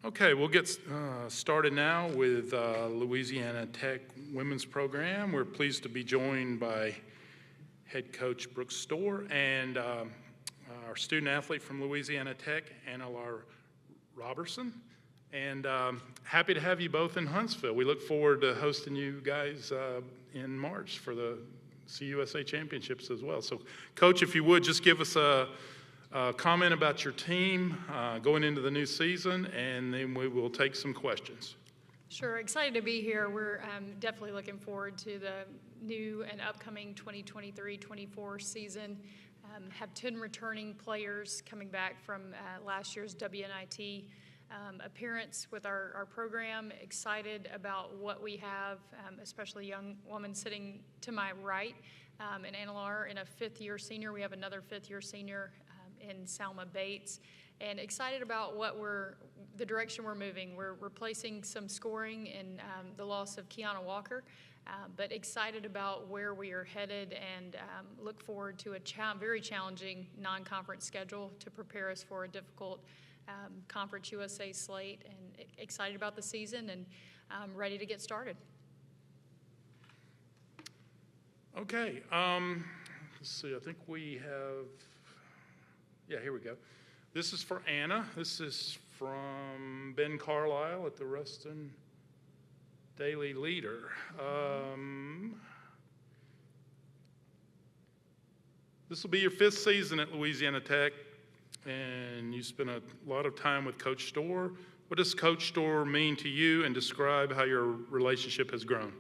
Okay, we'll get started now with Louisiana Tech women's program. We're pleased to be joined by head coach Brooke Storr and our student athlete from Louisiana Tech, Anna-Lar Robertson. And happy to have you both in Huntsville. We look forward to hosting you guys in March for the CUSA championships as well. So, Coach, if you would, just give us a comment about your team going into the new season, and then we will take some questions. Sure, excited to be here. We're definitely looking forward to the new and upcoming 2023-24 season. Have 10 returning players coming back from last year's WNIT appearance with our program. Excited about what we have, especially a young woman sitting to my right, and Anna-Lar in a fifth-year senior. We have another fifth-year senior in Salma Bates, and excited about the direction we're moving. We're replacing some scoring in the loss of Kiana Walker, but excited about where we are headed and look forward to a very challenging non-conference schedule to prepare us for a difficult Conference USA slate, and excited about the season and ready to get started. Okay, let's see, I think we have, yeah, here we go. This is for Anna. This is from Ben Carlisle at the Ruston Daily Leader. This will be your fifth season at Louisiana Tech, and you spent a lot of time with Coach Storr. What does Coach Storr mean to you, and describe how your relationship has grown?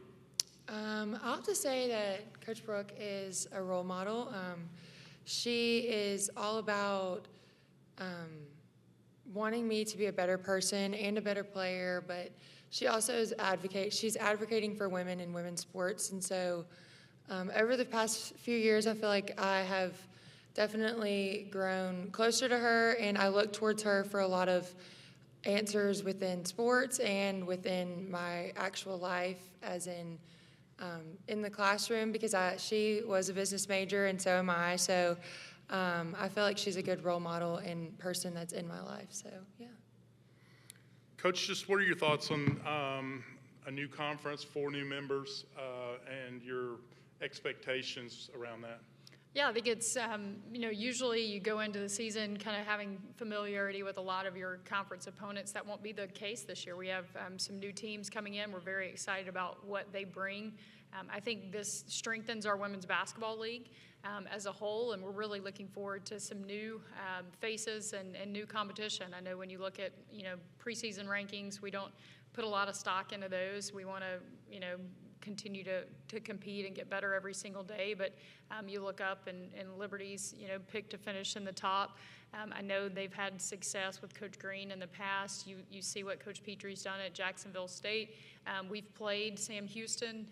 I'll have to say that Coach Brooke is a role model. She is all about wanting me to be a better person and a better player, but she also is she's advocating for women in women's sports. And so over the past few years, I feel like I have definitely grown closer to her, and I look towards her for a lot of answers within sports and within my actual life, as in the classroom, because she was a business major and so am I. So I feel like she's a good role model and person that's in my life. So, yeah. Coach, just what are your thoughts on a new conference, 4 new members, and your expectations around that? Yeah, I think it's, usually you go into the season kind of having familiarity with a lot of your conference opponents. That won't be the case this year. We have some new teams coming in. We're very excited about what they bring. I think this strengthens our women's basketball league as a whole, and we're really looking forward to some new faces and new competition. I know when you look at, preseason rankings, we don't put a lot of stock into those. We want to, continue to compete and get better every single day, but you look up and Liberty's picked to finish in the top. I know they've had success with Coach Green in the past. You see what Coach Petrie's done at Jacksonville State. We've played Sam Houston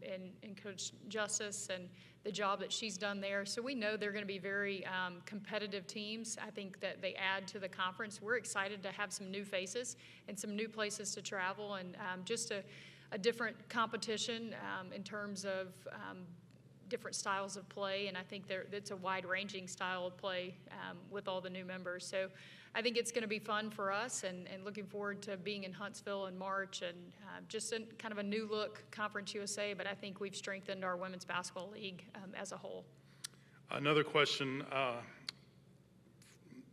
and Coach Justice and the job that she's done there. So we know they're going to be very competitive teams. I think that they add to the conference. We're excited to have some new faces and some new places to travel, and just a different competition in terms of different styles of play, and I think it's a wide-ranging style of play with all the new members. So I think it's going to be fun for us, and looking forward to being in Huntsville in March, and just kind of a new look Conference USA, but I think we've strengthened our women's basketball league as a whole. Another question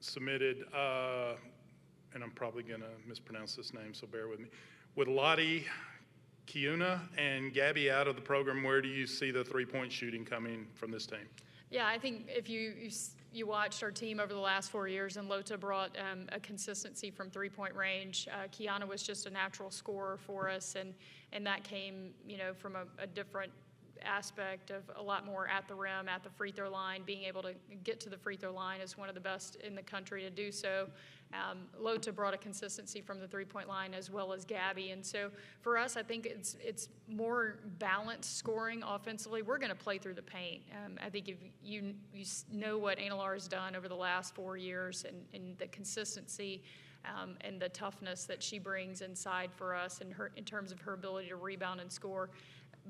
submitted, and I'm probably going to mispronounce this name, so bear with me. With Lottie Kiuna and Gabby out of the program, where do you see the three-point shooting coming from this team? Yeah, I think if you watched our team over the last 4 years, and Lota brought a consistency from three-point range. Kiana was just a natural scorer for us, and that came, from a different aspect of a lot more at the rim, at the free throw line. Being able to get to the free throw line is one of the best in the country to do so. Lota brought a consistency from the three-point line, as well as Gabby, and so for us, I think it's more balanced scoring offensively. We're going to play through the paint. I think if you know what Anna-Lar has done over the last 4 years, and the consistency and the toughness that she brings inside for us, and in terms of her ability to rebound and score.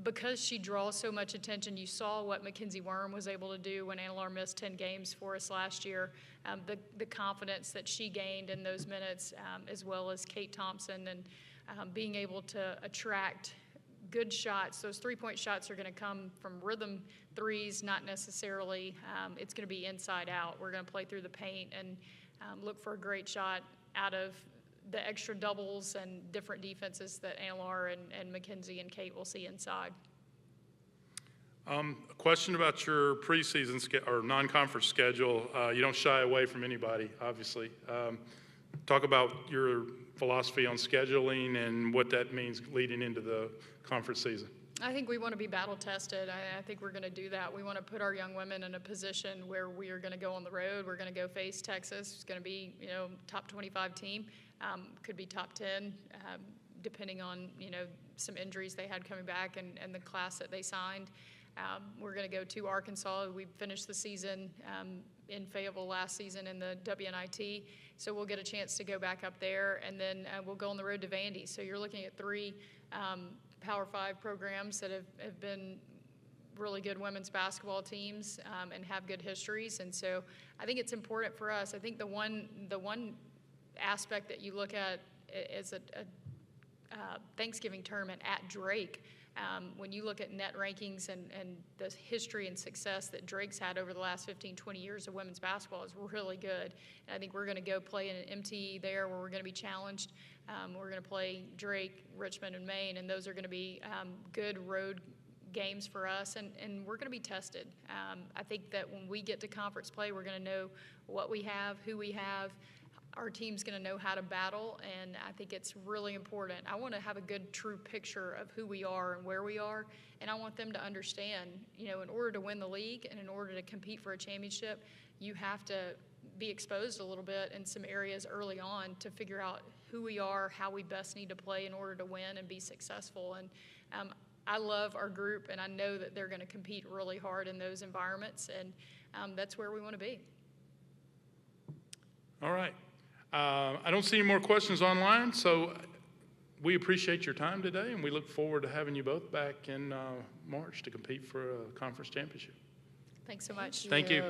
because she draws so much attention, you saw what Mackenzie Worm was able to do when Annalore missed 10 games for us last year. The confidence that she gained in those minutes, as well as Kate Thompson, and being able to attract good shots. Those three-point shots are going to come from rhythm threes, not necessarily, it's going to be inside out. We're going to play through the paint and look for a great shot out of the extra doubles and different defenses that Annalore and Mackenzie and Kate will see inside. A question about your preseason or non-conference schedule. You don't shy away from anybody, obviously. Talk about your philosophy on scheduling and what that means leading into the conference season. I think we want to be battle tested. I think we're going to do that. We want to put our young women in a position where we are going to go on the road. We're going to go face Texas. It's going to be, top 25 team. Could be top 10, depending on, some injuries they had coming back and the class that they signed. We're going to go to Arkansas. We finished the season in Fayetteville last season in the WNIT, so we'll get a chance to go back up there, and then we'll go on the road to Vandy. So you're looking at 3 Power 5 programs that have been really good women's basketball teams and have good histories, and so I think it's important for us. I think the one aspect that you look at is a Thanksgiving tournament at Drake. When you look at net rankings and the history and success that Drake's had over the last 15, 20 years of women's basketball is really good. And I think we're going to go play in an MTE there where we're going to be challenged. We're going to play Drake, Richmond, and Maine, and those are going to be good road games for us, and we're going to be tested. I think that when we get to conference play, we're going to know what we have, who we have. Our team's going to know how to battle, and I think it's really important. I want to have a good, true picture of who we are and where we are, and I want them to understand, in order to win the league and in order to compete for a championship, you have to be exposed a little bit in some areas early on to figure out who we are, how we best need to play in order to win and be successful. And I love our group, and I know that they're going to compete really hard in those environments, and that's where we want to be. All right. I don't see any more questions online, so we appreciate your time today, and we look forward to having you both back in March to compete for a conference championship. Thanks so much. Thank you.